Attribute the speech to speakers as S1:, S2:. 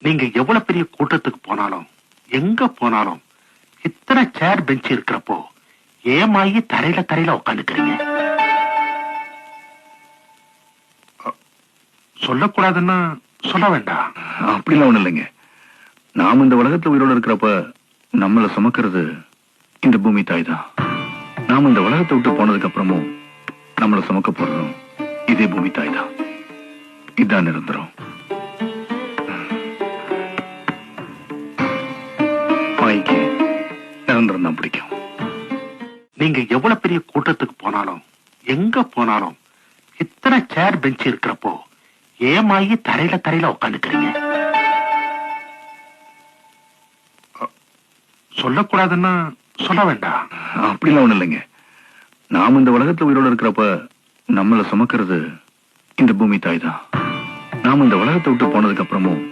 S1: நீங்க எவ்வளவு பெரிய கூட்டத்துக்கு போனாலும் எங்க போனாலும் இத்தனை சேர் பெஞ்ச் இருக்கிறப்போ ஏமாயி தரையில உட்காந்துக்கிறீங்க. சொல்லக்கூடாதுன்னா சொல்ல வேண்டாம்.
S2: அப்படிலாம் ஒண்ணு இல்லைங்க. நாம இந்த உலகத்துல உயிரோட இருக்கிறப்ப நம்மள சுமக்கிறது இந்த பூமி தாய் தான். நாம இந்த உலகத்தை விட்டு போனதுக்கு அப்புறமும் நம்மள சுமக்க போறதும் இதே பூமி தாய் தான். இதுதான் நிரந்தரம். மாய்க்கு நிரந்தரம் தான் பிடிக்கும்.
S1: நீங்க எவ்வளவு பெரிய கூட்டத்துக்கு போனாலும் எங்க போனாலும் இத்தனை சேர் பெஞ்ச் இருக்கிறப்போ ஏமாயி தரையில உட்காந்துக்கிறீங்க. சொல்லக்கூடாதுன்னா சொல்ல வேண்டாம்.
S2: அப்படிலாம் ஒண்ணு இல்லைங்க. நாம இந்த உலகத்துல உயிரோட இருக்கிறப்ப நம்மள சுமக்கிறது இந்த பூமி தாய் தான். நாம இந்த உலகத்தை விட்டு போனதுக்கு அப்புறமும்